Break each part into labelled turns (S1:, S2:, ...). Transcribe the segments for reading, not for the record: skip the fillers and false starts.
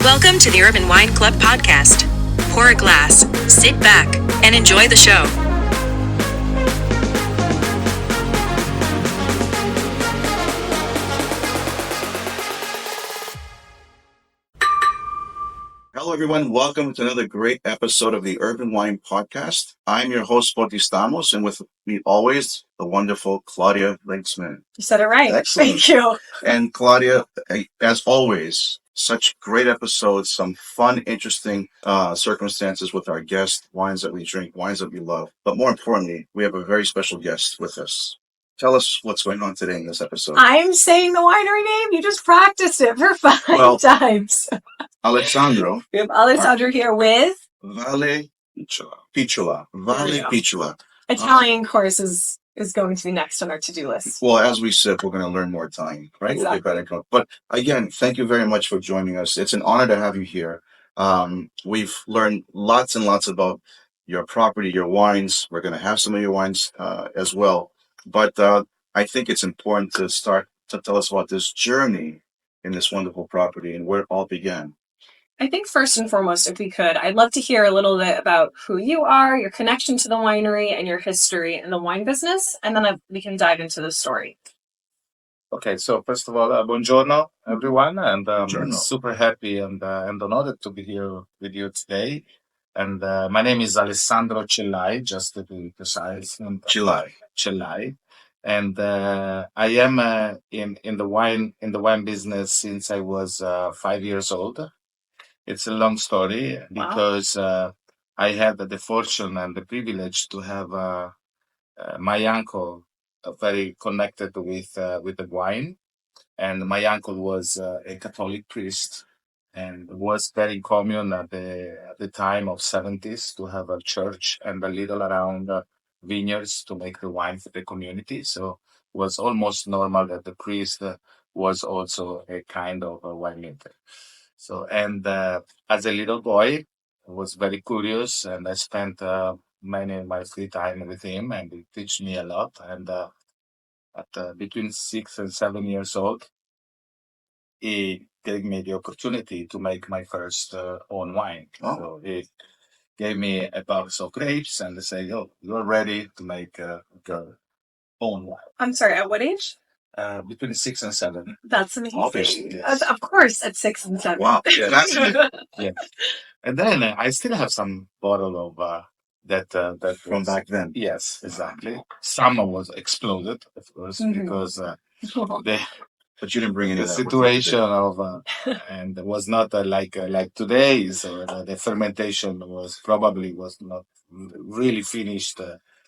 S1: Welcome to the Urban Wine Club podcast. Pour a glass, sit back, and enjoy the show.
S2: Hello, everyone. Welcome to another great episode of the Urban Wine Podcast. I'm your host, Fotios, and with me always, the wonderful Claudia Linksman.
S3: You said it right.
S2: Excellent.
S3: Thank you.
S2: And Claudia, as always, such great episodes, some fun, interesting circumstances with our guests, wines that we drink, wines that we love. But more importantly, we have a very special guest with us. Tell us what's going on today in this episode.
S3: I'm saying the winery name. You just practiced it for five times.
S2: Alessandro.
S3: We have Alessandro here with
S2: Vallepicciola. Vallepicciola.
S3: Italian course is going to be next on our to-do list.
S2: Well, as we said, we're going to learn more Italian, right?
S3: Exactly.
S2: But again, thank you very much for joining us. It's an honor to have you here. We've learned lots and lots about your property, your wines. We're going to have some of your wines as well. But I think it's important to start to tell us about this journey in this wonderful property and where it all began.
S3: I think first and foremost, if we could, I'd love to hear a little bit about who you are, your connection to the winery, and your history in the wine business, and then we can dive into the story.
S4: Okay, so first of all, buongiorno, everyone, and I'm super happy and honored to be here with you today. And my name is Alessandro Cellai, just to be precise. Cellai. And I am in the wine business since I was 5 years old. It's a long story because I had the fortune and the privilege to have my uncle very connected with the wine, and my uncle was a Catholic priest, and was very common at the time of 70s to have a church and a little around vineyards to make the wine for the community. So it was almost normal that the priest was also a kind of a winemaker. So, and as a little boy, I was very curious, and I spent many of my free time with him, and he taught me a lot. And at between 6 and 7 years old, he gave me the opportunity to make my first own wine. So he gave me a box of grapes and said, "Oh, you're ready to make your own wine."
S3: I'm sorry, at what age?
S4: Between 6 and 7.
S3: That's amazing.
S2: Obviously, yes.
S3: Of course, at 6 and 7.
S2: Wow. Yeah.
S4: Yeah. And then I still have some bottle of that
S2: From
S4: was,
S2: back then.
S4: yes, exactly. Some was exploded, of course, because the
S2: But you didn't bring any
S4: the
S2: of that with you
S4: situation
S2: today.
S4: of and it was not like today. So the fermentation was not really finished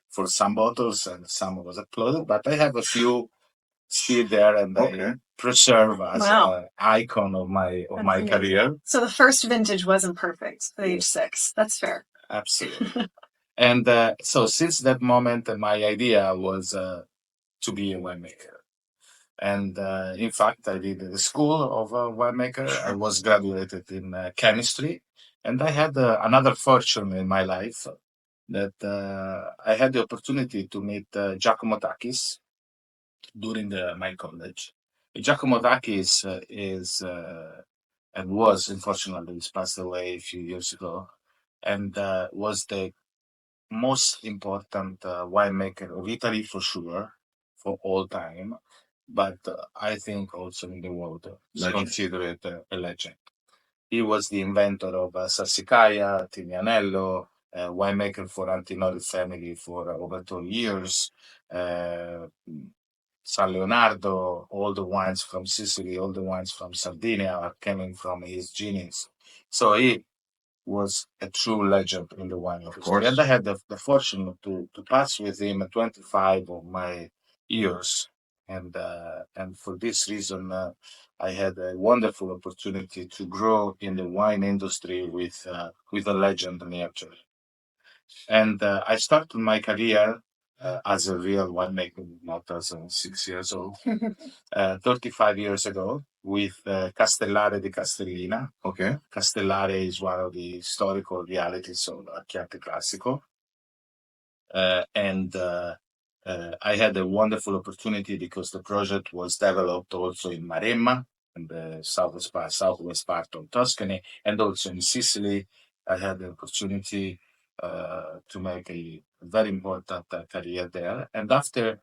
S4: for some bottles, and some was exploded. But I have a few still there, and I preserve as an icon of my
S3: Amazing.
S4: career.
S3: So the first vintage wasn't perfect at age 6. That's fair.
S4: Absolutely. And so since that moment, my idea was to be a winemaker. And in fact, I did the school of a winemaker. I was graduated in chemistry, and I had another fortune in my life that I had the opportunity to meet Giacomo Takis during my college. Giacomo Takis is and was, unfortunately, he's passed away a few years ago, and was the most important winemaker of Italy for sure, for all time, but I think also in the world. Is considered a legend. He was the inventor of Sassicaia, Tignanello, winemaker for Antinori family for over 20 years. San Leonardo, all the wines from Sicily, all the wines from Sardinia are coming from his genius. So he was a true legend in the wine industry. And I had the fortune to pass with him 25 of my years. And for this reason, I had a wonderful opportunity to grow in the wine industry with a legend nurture. And I started my career as a real winemaker, not as a 6 years old, 35 years ago with Castellare di Castellina.
S2: Okay.
S4: Castellare is one of the historical realities of Chianti Classico. And I had a wonderful opportunity because the project was developed also in Maremma, the southwest part of Tuscany, and also in Sicily. I had the opportunity to make a very important career there. And after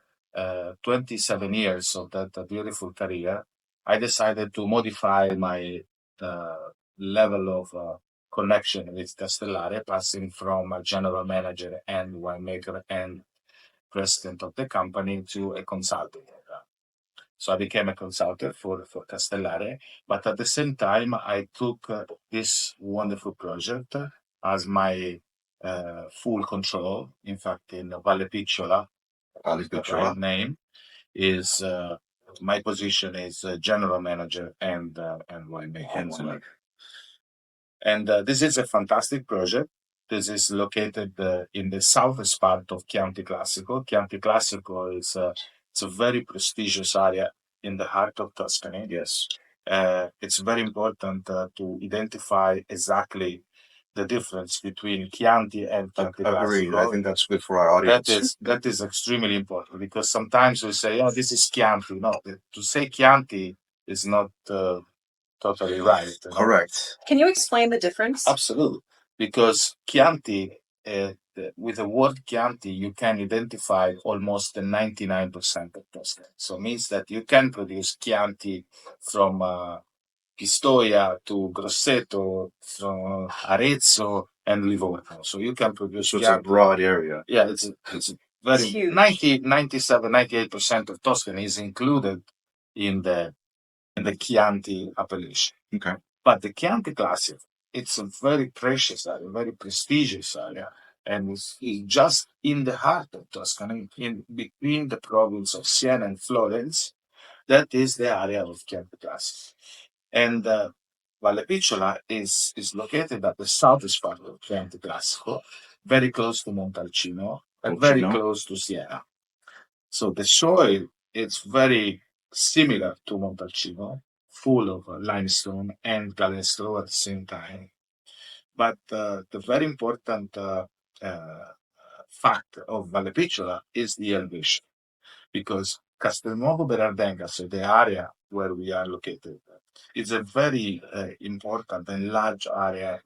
S4: 27 years of that beautiful career, I decided to modify my uh, level of connection with Castellare, passing from a general manager and winemaker and president of the company to a consultant. So I became a consultant for Castellare, but at the same time, I took this wonderful project as my full control. In fact, in Vallepicciola, the right name is my position is general manager and winemaker. And this is a fantastic project. This is located in the southwest part of Chianti Classico. Chianti Classico is it's a very prestigious area in the heart of Tuscany. Yes. It's very important to identify exactly the difference between Chianti and Chianti
S2: Agreed.
S4: Classico.
S2: I think that's good for our audience.
S4: That is extremely important because sometimes we say, "Oh, this is Chianti." No, to say Chianti is not totally right.
S2: Correct.
S3: Can you explain the difference?
S4: Absolutely, because Chianti, with the word Chianti, you can identify almost the 99% of Tuscany. So it means that you can produce Chianti from Pistoia to Grosseto, from Arezzo and Livorno. So you can produce.
S2: So it's a broad area.
S4: Yeah, it's very
S3: huge.
S4: 97, 98% of Tuscany is included in the Chianti appellation.
S2: Okay.
S4: But the Chianti Classic, it's a very precious area, very prestigious area, and it's just in the heart of Tuscany, in between the province of Siena and Florence. That is the area of Chianti Classic. And Vallepicciola is located at the southeast part of Chianti Classico, very close to Montalcino and very close to Siena. So the soil is very similar to Montalcino, full of limestone and galestro at the same time. But the very important fact of Vallepicciola is the elevation, because Castelnuovo Berardenga, so the area where we are located, is a very important and large area,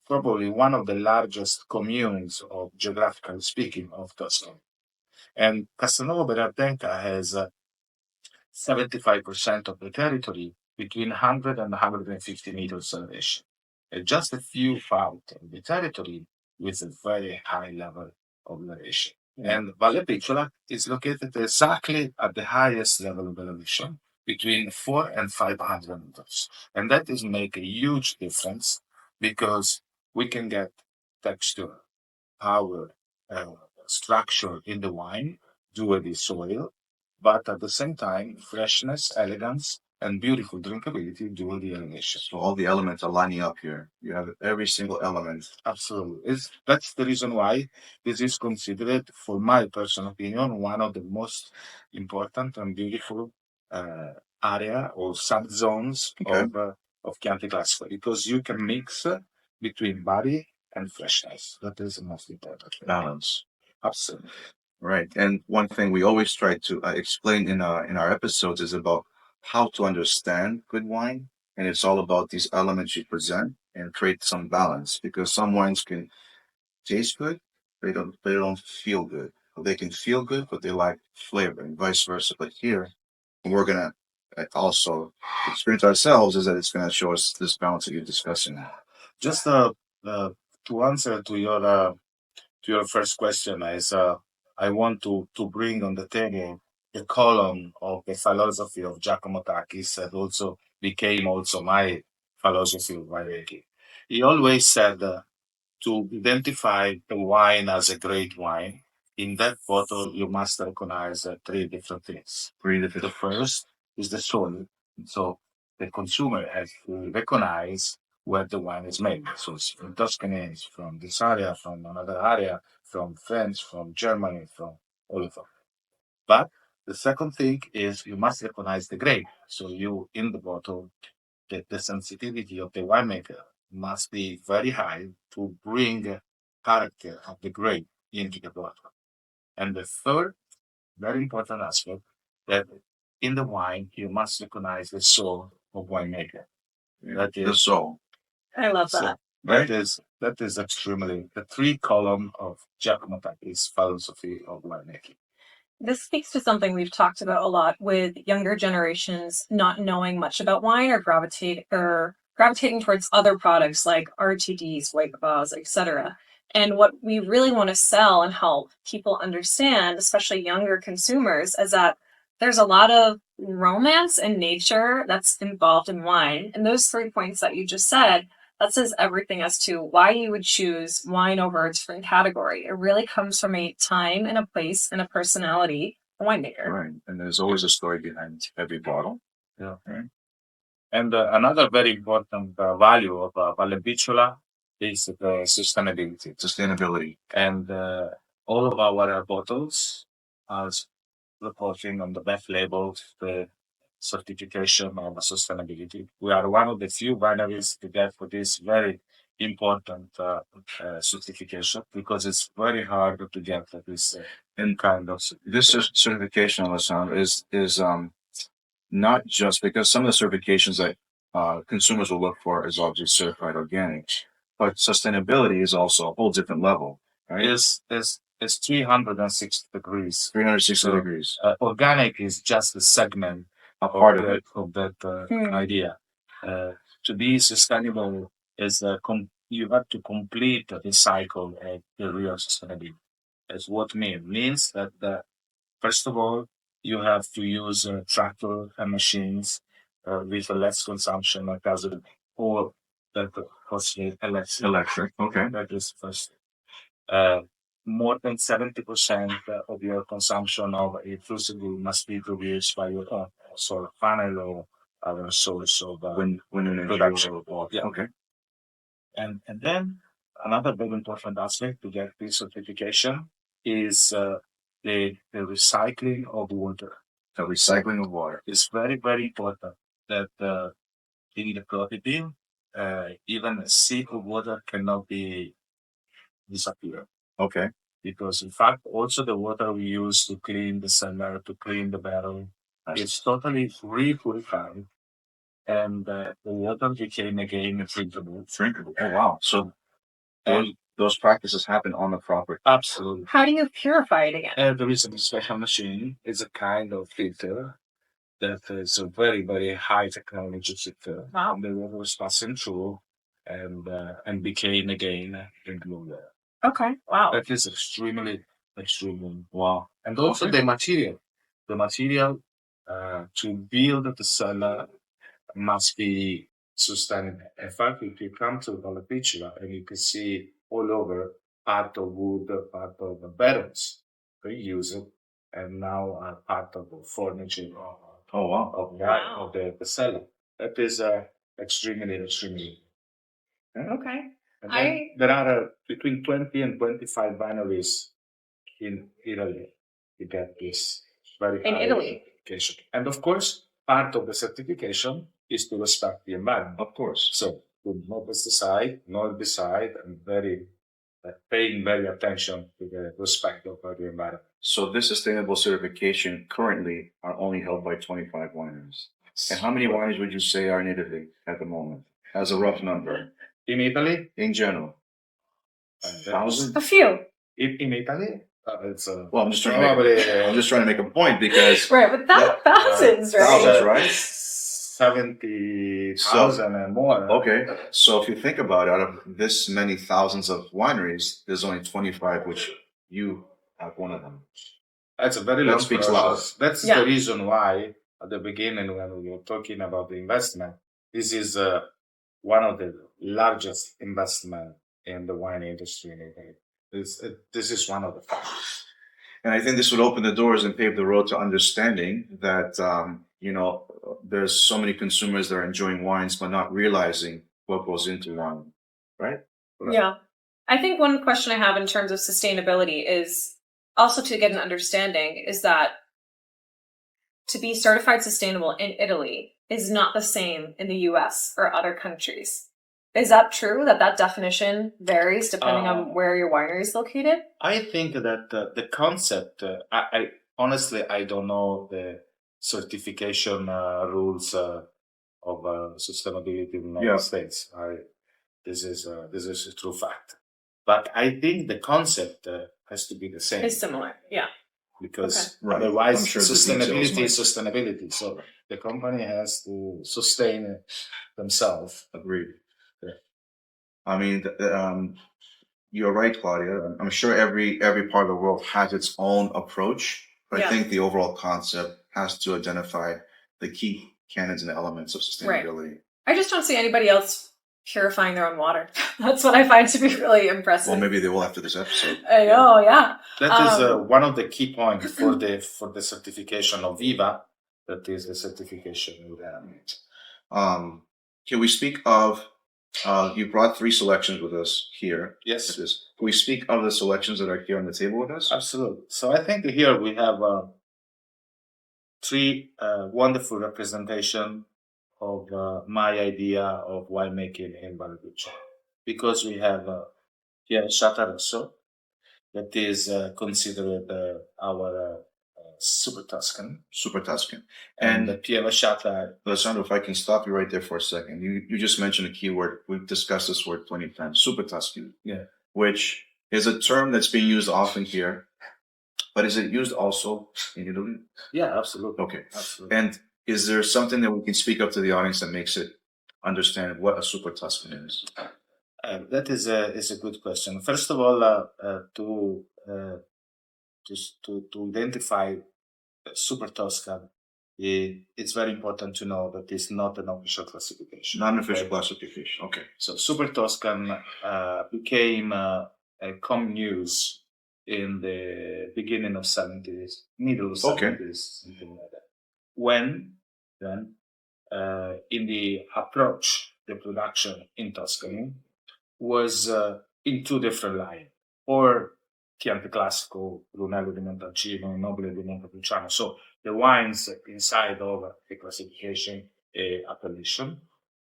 S4: probably one of the largest communes of, geographically speaking, of Tuscany. And Castelnuovo Berardenga has 75% of the territory between 100 and 150 meters elevation. And just a few out of the territory with a very high level of elevation. And Vallepicciola is located exactly at the highest level of elevation, between 4 and 500 meters. And that is make a huge difference because we can get texture, power, structure in the wine due to the soil, but at the same time, freshness, elegance, and beautiful drinkability due to the elevation.
S2: So all the elements are lining up here. You have every single element.
S4: Absolutely. That's the reason why this is considered, for my personal opinion, one of the most important and beautiful area or subzones of Chianti Classico, because you can mix between body and freshness. That is the most important.
S2: Balance.
S4: Absolutely.
S2: Right. And one thing we always try to explain in our episodes is about how to understand good wine. And it's all about these elements you present and create some balance, because some wines can taste good, they don't feel good. They can feel good, but they lack flavor, and vice versa. But here, we're gonna also experience ourselves is that it's gonna show us this balance that you're discussing.
S4: Just to answer to your first question, is I want to bring on the table the column of the philosophy of Giacomo Takis that also became also my philosophy of winemaking. He always said to identify the wine as a great wine, in that bottle you must recognize three different things. The first is the soil. So the consumer has to recognize where the wine is made. So it's from Tuscany, it's from this area, from another area, from France, from Germany, from all of them. But the second thing is you must recognize the grape. So you, in the bottle, the sensitivity of the winemaker must be very high to bring character of the grape into the bottle. And the third very important aspect, that in the wine you must recognize the soul of winemaker.
S2: Yeah.
S4: That
S2: The
S4: is
S2: soul.
S3: I love
S4: so
S3: that.
S2: Right?
S4: that is extremely the three column of Giacomo Tappi's philosophy of winemaking.
S3: This speaks to something we've talked about a lot with younger generations not knowing much about wine or gravitating towards other products like RTDs, white bars, etc. And what we really want to sell and help people understand, especially younger consumers, is that there's a lot of romance and nature that's involved in wine. And those 3 points that you just said, that says everything as to why you would choose wine over a different category. It really comes from a time and a place and a personality, a winemaker.
S2: Right. And there's always a story behind every bottle.
S4: Yeah.
S2: Right.
S4: And another very important value of Vallepicciola is the sustainability.
S2: Sustainability.
S4: And all of our bottles are reporting on the back label the certification of sustainability. We are one of the few wineries to get for this very important certification because it's very hard to get this kind of
S2: This certification, Alessandro, is not just because some of the certifications that consumers will look for is obviously certified organic, but sustainability is also a whole different level, right?
S4: It's 360 degrees.
S2: 360
S4: So,
S2: degrees.
S4: Organic is just a segment
S2: A part of it.
S4: of that idea. To be sustainable is you have to complete the cycle of the real sustainability. That's what means that first of all you have to use tractor and machines with less consumption of gasoline or that costly electric.
S2: Electric. Okay.
S4: That is first. More than 70% of your consumption of electricity must be produced by your own solar panel or other source of
S2: Wind energy.
S4: production. Yeah.
S2: Okay.
S4: And then another very important aspect to get this certification is the recycling of water.
S2: The recycling of water.
S4: It's very, very important that in the property, even a sip of water cannot be disappear.
S2: Okay.
S4: Because in fact, also the water we use to clean the cellar, to clean the barrel, it's totally repurified. And the water became again drinkable.
S2: Drinkable. Oh, wow. So those practices happen on the property.
S4: Absolutely.
S3: How do you purify it again?
S4: There is a special machine. It's a kind of filter that is a very, very high technology filter.
S3: Wow.
S4: And the water was passing through and became again drinkable water.
S3: Okay. Wow.
S4: That is extremely wow. And also the material. The material to build the cellar must be sustainable. In fact, if you come to Vallepicciola and you can see all over part of wood, part of the barrels, they use it, and now are part of the furniture
S2: Oh, wow.
S4: of the cellar. That is extremely.
S3: Okay.
S4: And then there are between 20 and 25 wineries in Italy to get this very
S3: In
S4: high
S3: Italy.
S4: certification. And of course, part of the certification is to respect the environment.
S2: Of course.
S4: So, with no pesticide, no herbicide, and paying very attention to the respect of the environment.
S2: So this sustainable certification currently are only held by 25 wineries. And how many wineries would you say are in Italy at the moment, as a rough number?
S4: In Italy?
S2: In general? 1,000?
S3: A few.
S4: In Italy? It's
S2: well, I'm just trying to make a point because
S3: right, but thousands, right?
S2: Thousands, right?
S4: 70,000 and more.
S2: Okay, so if you think about it, out of this many thousands of wineries, there's only 25 which you have one of them.
S4: That's a very
S2: That
S4: long
S2: speaks
S4: process.
S2: loud.
S4: That's the reason why at the beginning when we were talking about the investment, this is one of the largest investment in the wine industry in Italy. This is one of the factors.
S2: And I think this would open the doors and pave the road to understanding that, there's so many consumers that are enjoying wines but not realizing what goes into wine, right?
S3: Yeah. I think one question I have in terms of sustainability is also to get an understanding is that to be certified sustainable in Italy is not the same in the US or other countries. Is that true that definition varies depending on where your winery is located?
S4: I think that the concept, I honestly, I don't know the certification rules of sustainability in the United States. This is a true fact. But I think the concept has to be the same.
S3: It's similar, yeah.
S4: Because
S2: Right.
S4: otherwise,
S2: I'm sure the
S4: sustainability
S2: details
S4: is sustainability. So the company has to sustain themselves.
S2: Agreed.
S4: Yeah.
S2: I mean, you're right, Claudia. I'm sure every part of the world has its own approach, but I think the overall concept has to identify the key canons and elements of sustainability.
S3: I just don't see anybody else purifying their own water. That's what I find to be really impressive.
S2: Well, maybe they will after this episode.
S3: I know, yeah.
S4: That is one of the key points for the certification of Viva. That is the certification with
S2: Can we speak of? You brought 3 selections with us here.
S4: Yes.
S2: Can we speak of the selections that are here on the table with us?
S4: Absolutely. So I think here we have 3 wonderful representation of my idea of winemaking in Vallepicciola, because we have here Chata Rosso, that is considered our Super Tuscan.
S2: Super Tuscan.
S4: And the Pieva Chata.
S2: Alessandro, if I can stop you right there for a second. You just mentioned a key word. We've discussed this word plenty of times. Super Tuscan.
S4: Yeah.
S2: Which is a term that's being used often here. But is it used also in Italy?
S4: Yeah, absolutely.
S2: Okay.
S4: Absolutely.
S2: And is there something that we can speak up to the audience that makes it understand what a Super Tuscan is?
S4: That is a good question. First of all, to identify Super Tuscan, it's very important to know that it's not an official classification.
S2: Non-official classification. Okay.
S4: So Super Tuscan became a common use in the beginning of 70s, middle of 70s, something like that. When then in the approach, the production in Tuscany was in 2 different lines, or Chianti Classico, Brunello di Montalcino, Nobile di Montepulciano. So the wines inside of a classification, appellation,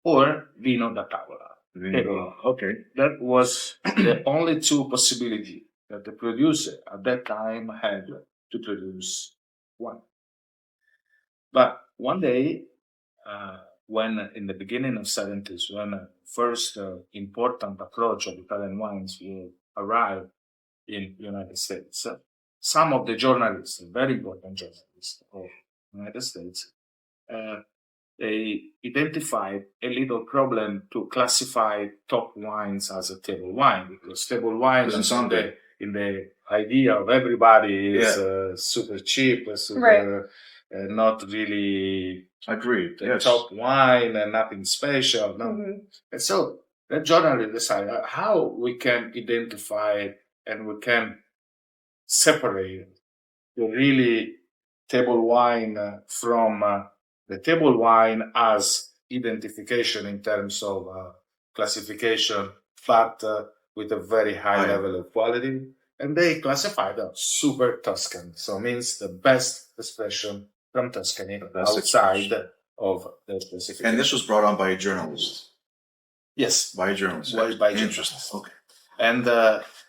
S4: or Vino da Tavola.
S2: Okay.
S4: That was the only 2 possibilities that the producer at that time had to produce wine. But one day, when in the beginning of 70s, when first important approach of Italian wines will arrive in United States, some of the journalists, very important journalists of United States, they identified a little problem to classify top wines as a table wine, because table wine in the idea of everybody is super cheap, super not really
S2: agreed.
S4: Top wine and nothing special. No. Mm-hmm. And so the journalist decided how we can identify and we can separate the really table wine from the table wine as identification in terms of classification, but with a very high level of quality. And they classified as Super Tuscan, so means the best expression from Tuscany outside of the classification.
S2: And this was brought on by a journalist.
S4: Yes,
S2: by a journalist.
S4: By journalist. Okay. And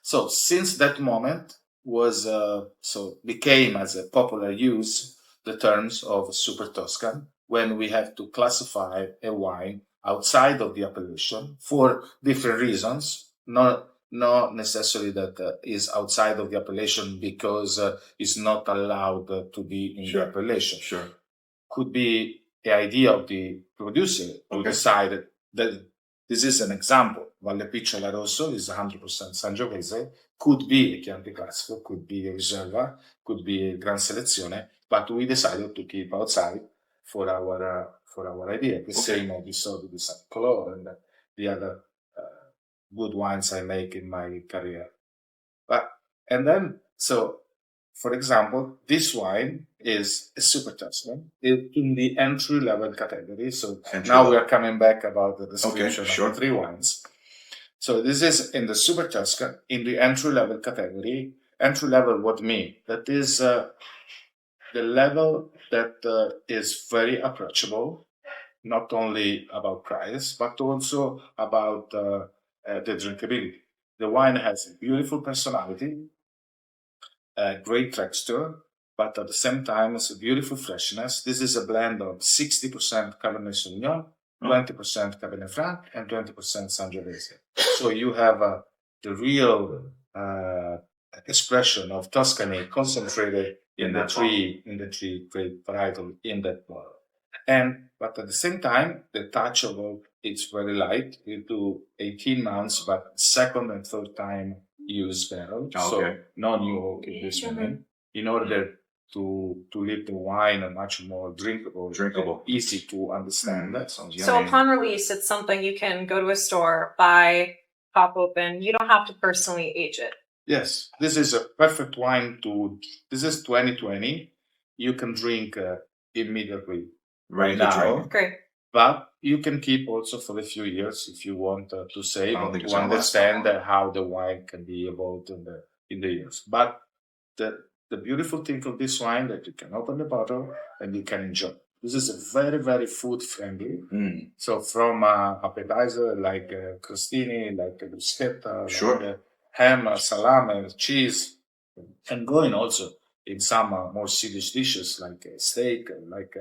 S4: so since that moment was became as a popular use the terms of Super Tuscan when we have to classify a wine outside of the appellation for different reasons, not necessarily that is outside of the appellation because it's not allowed to be in the appellation.
S2: Sure.
S4: Could be the idea of the producer who decided that this is an example. Vallepicciola Rosso is 100% Sangiovese, could be a Chianti Classico, could be a Riserva, could be a Gran Selezione, but we decided to keep outside for our idea. The same of the Sodi di San Color and the other good wines I make in my career. And then, so for example, this wine is a Super Tuscan in the entry-level category. So now we are coming back about the description of the 3 wines. So this is in the Super Tuscan in the entry-level category. Entry-level, what mean? That is the level that is very approachable, not only about price, but also about the drinkability. The wine has a beautiful personality, great texture, but at the same time, it's a beautiful freshness. This is a blend of 60% Cabernet Sauvignon, 20% Cabernet Franc, and 20% Sangiovese. So you have the real expression of Tuscany concentrated in the three grape varietal in that bottle. But at the same time, the touch of oak, it's very light. You do 18 months, but second and third time use barrel. So no new oak in this wine, in order to leave the wine much more drinkable, easy to understand. That sounds yummy.
S3: So upon release, it's something you can go to a store, buy, pop open. You don't have to personally age it.
S4: Yes, this is a perfect wine this is 2020. You can drink immediately right now.
S3: Great.
S4: But you can keep also for a few years if you want to save and to understand how the wine can be evolved in the years. But the beautiful thing of this wine that you can open the bottle and you can enjoy. This is a very, very food friendly. So from appetizer like crostini, like bruschetta, like ham, salami, cheese, and going also in some more Swedish dishes like steak, like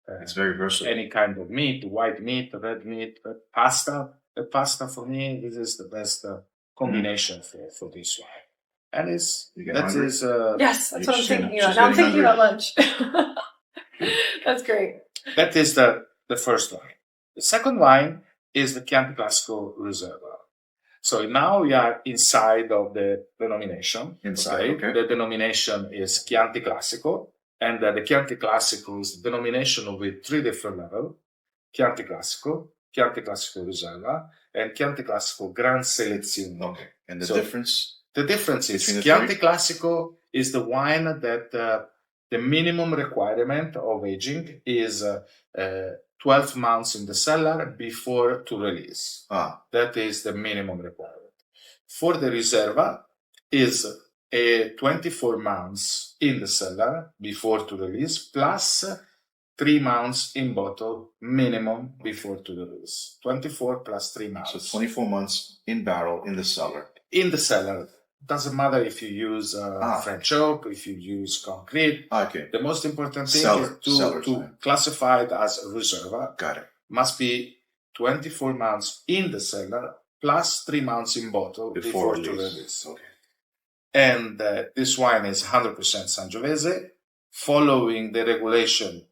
S2: it's very versatile.
S4: Any kind of meat, white meat, red meat, pasta. The pasta for me, this is the best combination for this wine. And
S3: yes, that's what I'm thinking about. Now I'm thinking about lunch. That's great.
S4: That is the first wine. The second wine is the Chianti Classico Reserva. So now we are inside of the denomination. The denomination is Chianti Classico, and the Chianti Classico is the denomination with three different levels: Chianti Classico, Chianti Classico Reserva, and Chianti Classico Gran Selezione.
S2: And the difference?
S4: The difference is Chianti Classico is the wine that the minimum requirement of aging is 12 months in the cellar before to release. That is the minimum requirement. For the Reserva is a 24 months in the cellar before to release, plus 3 months in bottle minimum before to release. 24 plus 3 months.
S2: So 24 months in barrel in the cellar.
S4: In the cellar. Doesn't matter if you use French oak, if you use concrete. The most important thing is to classify it as a Reserva.
S2: Got it.
S4: Must be 24 months in the cellar plus 3 months in bottle before to release. And this wine is 100% Sangiovese, following the regulation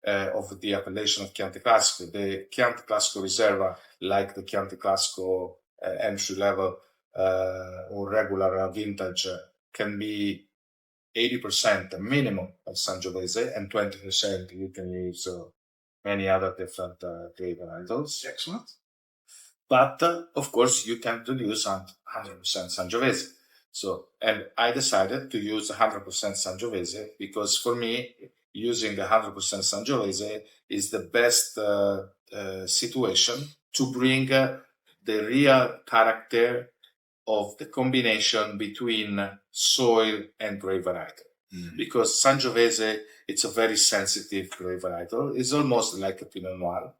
S4: of the appellation of Chianti Classico. The Chianti Classico Reserva, like the Chianti Classico entry level or regular vintage, can be 80% minimum of Sangiovese, and 20% you can use many other different grape varietals.
S2: Excellent.
S4: But of course, you can use 100% Sangiovese. So, and I decided to use 100% Sangiovese because for me, using 100% Sangiovese is the best situation to bring the real character of the combination between soil and grape varietal. Because Sangiovese, it's a very sensitive grape varietal. It's almost like a Pinot Noir.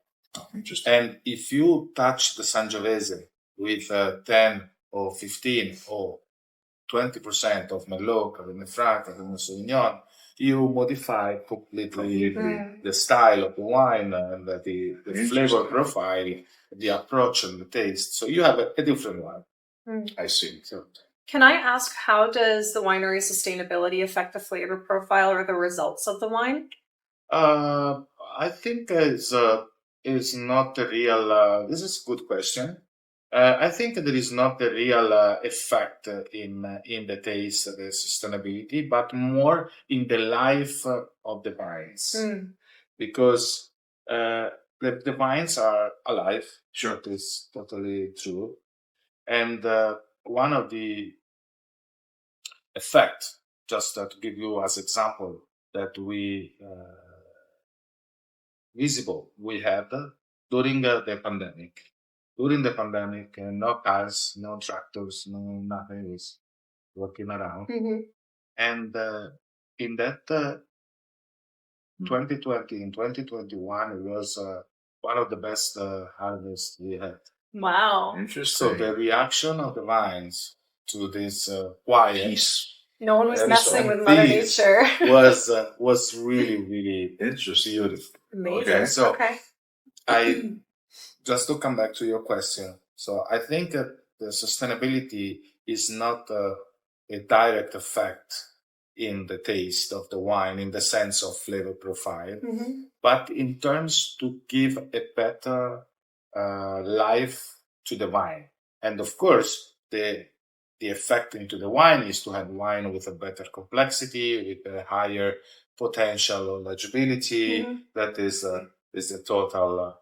S2: Interesting.
S4: And if you touch the Sangiovese with 10 or 15 or 20% of Merlot, Cabernet Franc, Cabernet Sauvignon, you modify completely the style of the wine and the flavor profile, the approach and the taste. So you have a different wine.
S2: I see.
S4: So,
S3: can I ask, how does the winery sustainability affect the flavor profile or the results of the wine?
S4: I think is not a real. This is a good question. I think there is not a real effect in the taste, the sustainability, but more in the life of the vines, because the vines are alive.
S2: Sure,
S4: it is totally true. And one of the effects, just to give you as example, that we had during the pandemic. During the pandemic, no cars, no tractors, no nothing was walking around. And in that 2020 and 2021, it was one of the best harvests we had.
S3: Wow.
S2: Interesting.
S4: So the reaction of the vines to this quiet
S3: No one was
S4: And
S3: messing
S4: so
S3: with Mother
S4: these
S3: Nature.
S4: was really, really
S2: Interesting.
S4: beautiful.
S3: Amazing.
S4: Okay, so
S3: Okay.
S4: I just to come back to your question. So I think that the sustainability is not a direct effect in the taste of the wine in the sense of flavor profile, but in terms to give a better life to the wine. And of course, the effect into the wine is to have wine with a better complexity, with a higher potential legibility. That is a total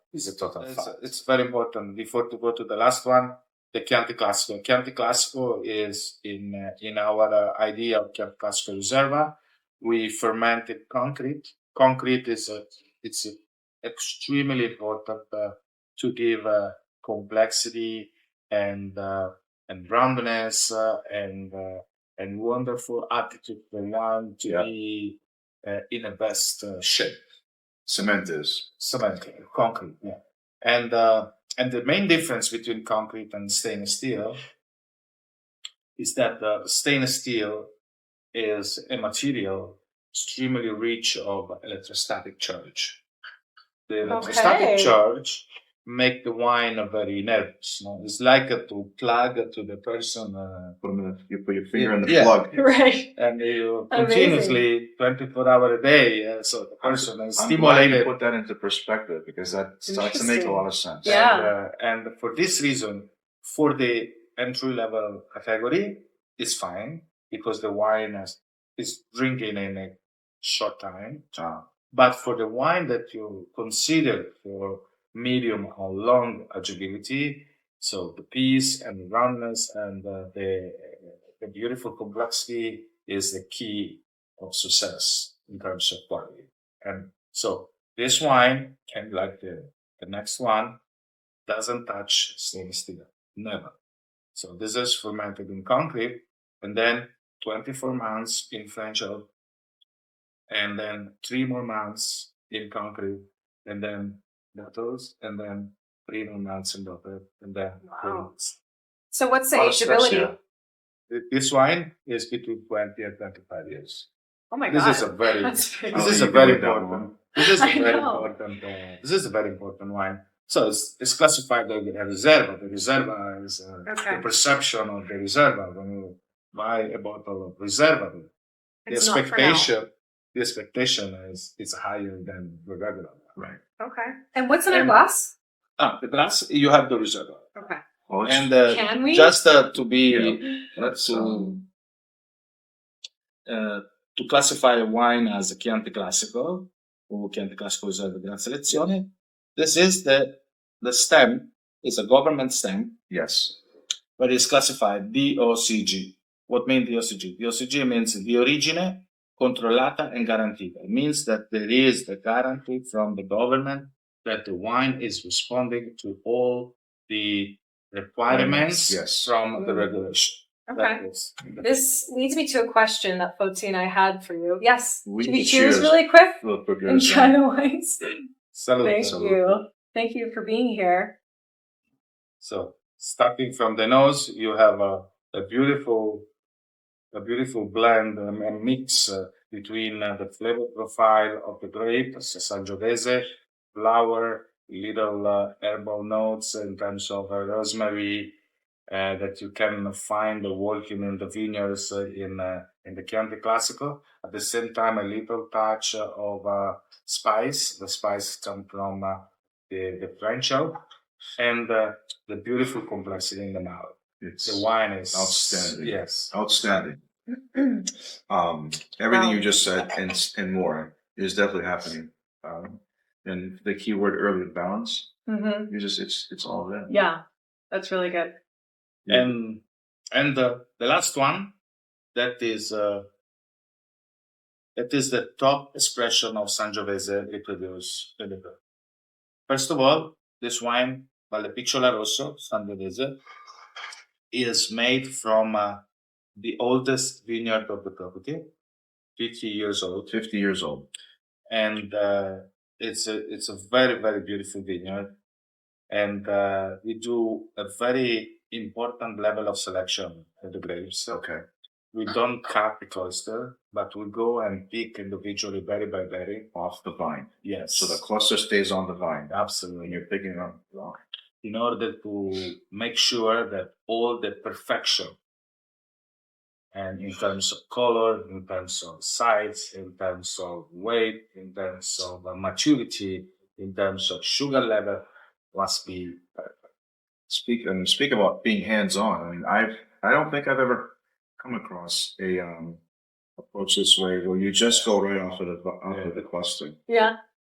S4: fact. It's very important. Before to go to the last one, the Chianti Classico. Chianti Classico is in our idea of Chianti Classico Reserva. We fermented concrete. Concrete is it's extremely important to give complexity and roundness and wonderful attitude for wine to be in the best shape.
S2: Cement is.
S4: Cement, concrete, yeah. And the main difference between concrete and stainless steel is that stainless steel is a material extremely rich of electrostatic charge. The electrostatic charge make the wine very nervous. No? It's like to plug to the person.
S2: You put your finger in the plug.
S3: Right.
S4: And you continuously 24 hours a day. So the person is
S2: I'm
S4: stimulated.
S2: glad you put that into perspective because that starts to make a lot of sense.
S3: Yeah.
S4: And for this reason, for the entry level category, it's fine because the wine is drinking in a short time. But for the wine that you consider for medium or long agibility, so the peace and the roundness and the beautiful complexity is the key of success in terms of quality. And so this wine, and like the next one, doesn't touch stainless steel, never. So this is fermented in concrete, and then 24 months in French oak, and then 3 more months in concrete, and then bottles, and then 3 more months in bottle, and then 4 months.
S3: So what's the ageability?
S4: This wine is between 20 and 25 years.
S3: Oh my God.
S4: This is a very important wine. So it's classified as a Reserva. The Reserva is the perception of the Reserva. When you buy a bottle of Reserva, the expectation is higher than the regular one. Right.
S3: Okay. And what's in our glass?
S4: The glass, you have the Reserva.
S3: Okay.
S2: Well,
S4: And
S3: Can we?
S4: just to be to classify a wine as a Chianti Classico or Chianti Classico Reserva Gran Selezione, this is the stem is a government stem.
S2: Yes.
S4: But it's classified DOCG. What means DOCG? DOCG means di origine controllata and garantita. It means that there is the guarantee from the government that the wine is responding to all the requirements from the regulation.
S3: Okay. This leads me to a question that Foti and I had for you. Yes. Should we
S2: cheers
S3: really quick?
S2: And
S3: And try the wines.
S4: Salute.
S3: Thank you. Thank you for being here.
S4: So starting from the nose, you have a beautiful blend and mix between the flavor profile of the grape, Sangiovese, flower, little herbal notes in terms of rosemary that you can find working in the vineyards in the Chianti Classico. At the same time, a little touch of spice. The spice comes from the French oak, and the beautiful complexity in the mouth. The wine is
S2: outstanding.
S4: Yes,
S2: outstanding. Everything you just said and more is definitely happening. And the key word earlier, balance. You just it's all there.
S3: Yeah, that's really good.
S4: And the last one that is the top expression of Sangiovese we produce. First of all, this wine, Vallepicciola Rosso Sangiovese, is made from the oldest vineyard of the property, 50 years old.
S2: 50 years old.
S4: And it's a very, very beautiful vineyard. And we do a very important level of selection of the grapes.
S2: Okay.
S4: we don't cut the cluster, but we go and pick individually berry by berry.
S2: Off the vine.
S4: Yes.
S2: So the cluster stays on the vine.
S4: Absolutely.
S2: When you're picking up.
S4: In order to make sure that all the perfection, and in terms of color, in terms of size, in terms of weight, in terms of maturity, in terms of sugar level, must be perfect.
S2: Speak about being hands-on. I mean, I don't think I've ever come across a approach this way where you just go right off of the cluster.
S3: Yeah.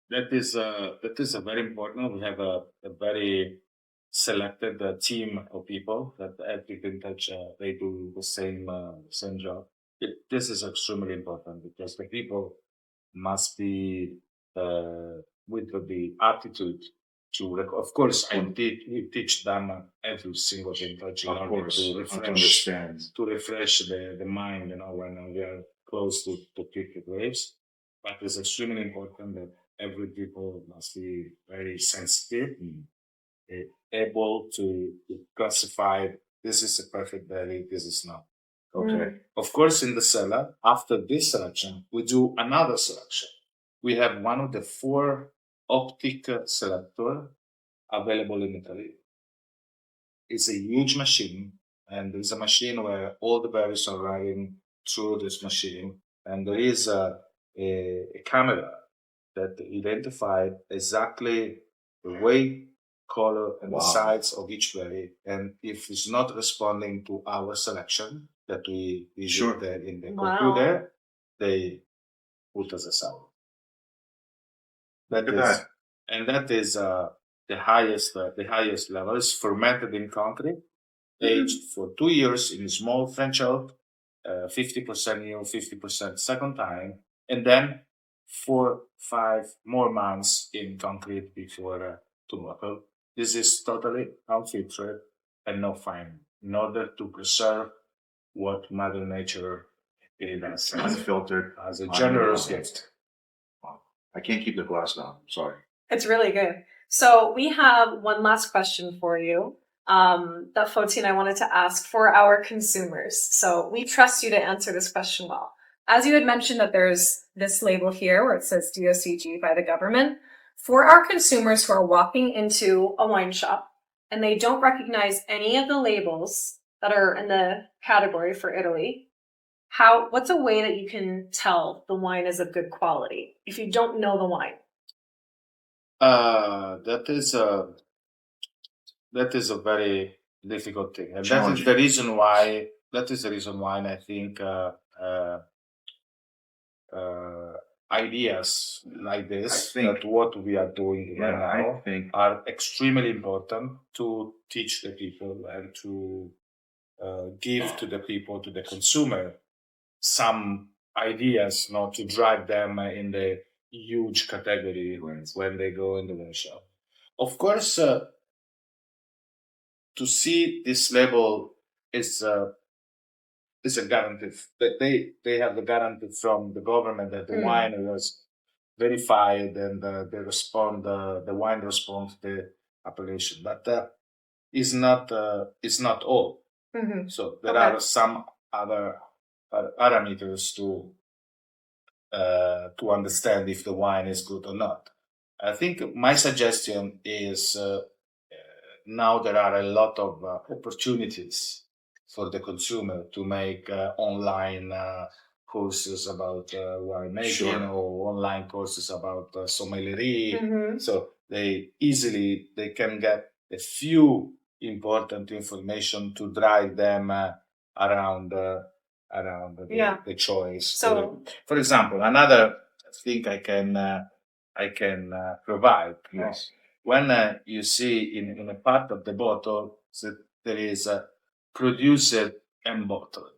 S4: That is a very important. We have a very selected team of people that every vintage they do the same job. This is extremely important because the people must be with the attitude to. Of course, we teach them every single vintage in order to refresh the mind. When we are close to pick the grapes, but it's extremely important that every people must be very sensitive. Able to classify this is a perfect berry, this is not. Okay. Of course, in the cellar, after this selection, we do another selection. We have one of the 4 optic selector available in Italy. It's a huge machine, and it's a machine where all the berries are running through this machine, and there is a camera that identifies exactly the weight, color, and the size of each berry, and if it's not responding to our selection that we visit in the computer, they put us aside. That is the highest level. Is fermented in concrete, aged for 2 years in small French oak, 50% new, 50% second time, and then 4-5 more months in concrete before to bottle. This is totally unfiltered and no fine, in order to preserve what Mother Nature gave us
S2: unfiltered
S4: as a generous gift.
S2: Wow. I can't keep the glass down. Sorry.
S3: It's really good. So we have one last question for you that Foti and I wanted to ask for our consumers. So we trust you to answer this question well. As you had mentioned that there's this label here where it says DOCG by the government. For our consumers who are walking into a wine shop and they don't recognize any of the labels that are in the category for Italy, what's a way that you can tell the wine is of good quality if you don't know the wine?
S4: That is a very difficult thing, and that is the reason why. That is the reason why I think ideas like this, that what we are doing right now, are extremely important to teach the people and to give to the people, to the consumer, some ideas, not to drive them in the huge category when they go in the wine shop. Of course, to see this label is a guarantee that they have the guarantee from the government that the wine was verified and the wine responds to the appellation, but it's not all. So there are some other parameters to understand if the wine is good or not. I think my suggestion is now there are a lot of opportunities for the consumer to make online courses about winemaking or online courses about sommelier. So they can get a few important information to drive them around the choice. So, for example, another thing I can provide. Yes. When you see in a part of the bottle that there is produced and bottled.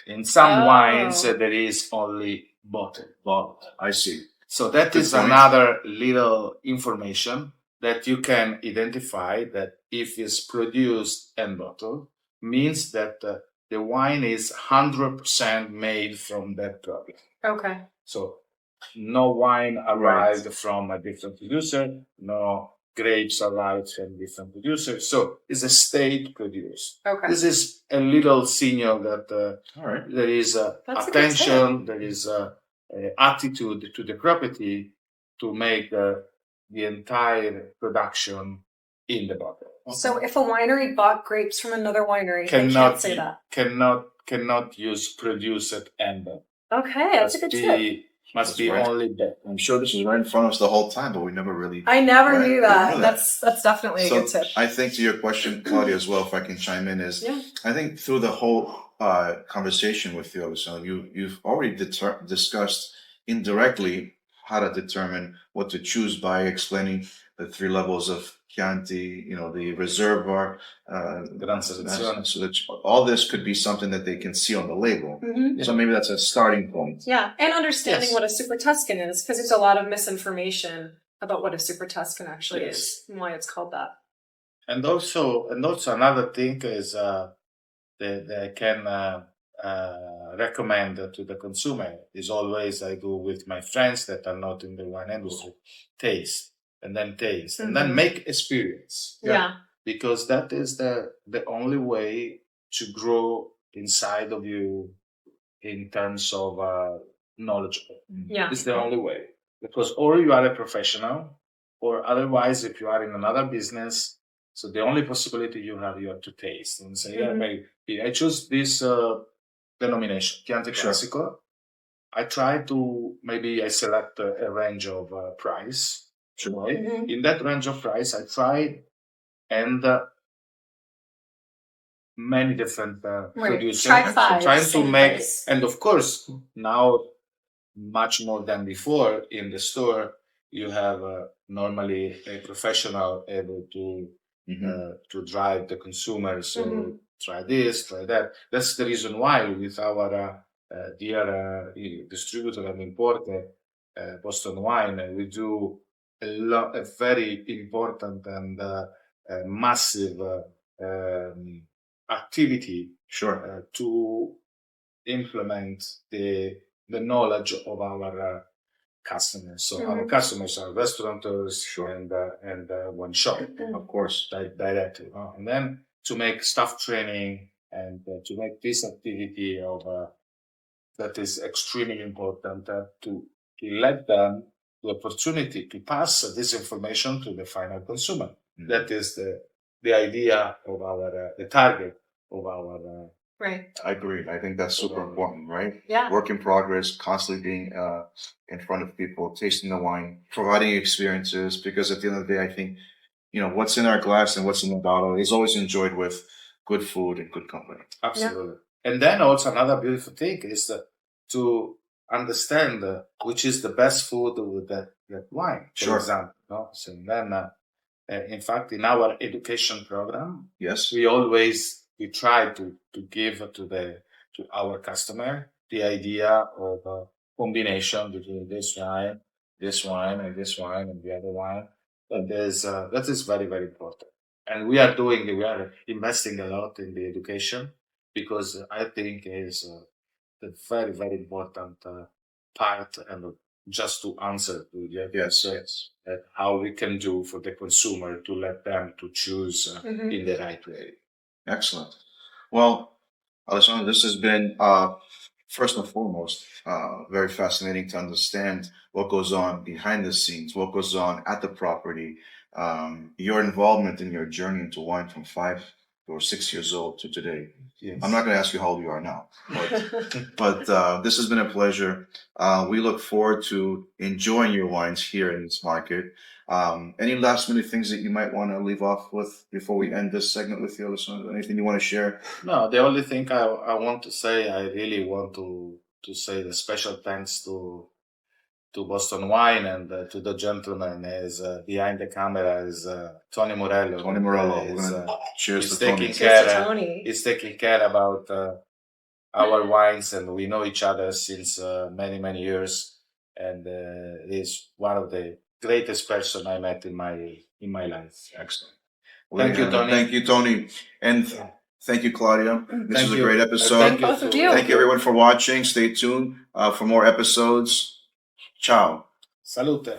S4: In some wines, there is only bottled.
S2: I see.
S4: So that is another little information that you can identify that if it's produced and bottled, means that the wine is 100% made from that product. Okay. So no wine arrived from a different producer, no grapes arrive from different producers. So it's a state produced.
S3: Okay.
S4: This is a little signal that
S2: All right.
S4: there is
S3: That's a good
S4: attention, there is attitude to the property to make the entire production in the bottle.
S3: So if a winery bought grapes from another winery, they
S4: Cannot
S3: can't say that.
S4: Cannot use produced amber.
S3: Okay, that's a good tip.
S4: Must be
S2: That's right.
S4: only that.
S2: I'm sure this is right in front of us the whole time, but we never really.
S3: I never
S2: Right,
S3: knew
S2: didn't
S3: that.
S2: know that.
S3: That's definitely a
S2: So
S3: good tip.
S2: I think to your question, Claudia, as well, if I can chime in, is
S3: Yeah.
S2: I think through the whole conversation with you, Alessandro, you've already discussed indirectly how to determine what to choose by explaining the three levels of Chianti, the reservoir,
S4: Gran selezione.
S2: so that all this could be something that they can see on the label.
S3: Mm-hmm.
S2: So maybe that's a starting point.
S3: Yeah, and understanding
S4: Yes.
S3: what a Super Tuscan is, because there's a lot of misinformation about what a Super Tuscan actually is and why it's called that.
S4: And also another thing is that I can recommend to the consumer is always I do with my friends that are not in the wine industry, taste and then make experience.
S3: Yeah.
S4: Because that is the only way to grow inside of you in terms of knowledge.
S3: Yeah.
S4: It's the only way. Because or you are a professional, or otherwise if you are in another business, so the only possibility you have to taste and say, yeah, maybe I choose this denomination, Chianti Classico. I try to, maybe I select a range of price. Right?
S3: Mhm.
S4: In that range of price, I try and many different producers.
S3: Try five,
S4: Trying to
S3: same
S4: make,
S3: price.
S4: and of course, now much more than before in the store, you have normally a professional able to drive the consumer. So try this, try that. That's the reason why with our dear distributor and importer, Boston Wine, we do a very important and massive activity to implement the knowledge of our customers. So our customers are restaurateurs and one shop, of course, directly. And then to make staff training and to make this activity of that is extremely important to let them the opportunity to pass this information to the final consumer. That is the idea of our the target of our.
S3: Right.
S2: I agree. I think that's super important, right?
S3: Yeah.
S2: Work in progress, constantly being in front of people, tasting the wine, providing experiences. Because at the end of the day, I think what's in our glass and what's in the bottle is always enjoyed with good food and good company.
S4: Absolutely. Yeah. And then also another beautiful thing is to understand which is the best food with that wine, for example. No? So then, in fact, in our education program, we try to give to our customer the idea of a combination between this wine, and this wine, and the other wine. That is very, very important. And we are investing a lot in the education because I think is the very, very important part, and just to answer to how we can do for the consumer to let them to choose in the right way.
S2: Excellent. Well, Alessandro, this has been first and foremost very fascinating to understand what goes on behind the scenes, what goes on at the property, your involvement in your journey into wine from 5 or 6 years old to today.
S4: Yes.
S2: I'm not going to ask you how old you are now, but this has been a pleasure. We look forward to enjoying your wines here in this market. Any last minute things that you might want to leave off with before we end this segment with you, Alessandro? Anything you want to share?
S4: No, the only thing I want to say, I really want to say the special thanks to Boston Wine and to the gentleman is behind the camera is Tony Morello.
S2: Tony Morello. Cheers to Tony.
S4: He's taking care about our wines, and we know each other since many, many years. And he's one of the greatest person I met in my life.
S2: Excellent.
S4: Thank you, Tony.
S2: Thank you, Tony. And thank you, Claudia. This is a great episode.
S3: Thank both of you.
S2: Thank you, everyone, for watching. Stay tuned for more episodes. Ciao.
S4: Salute.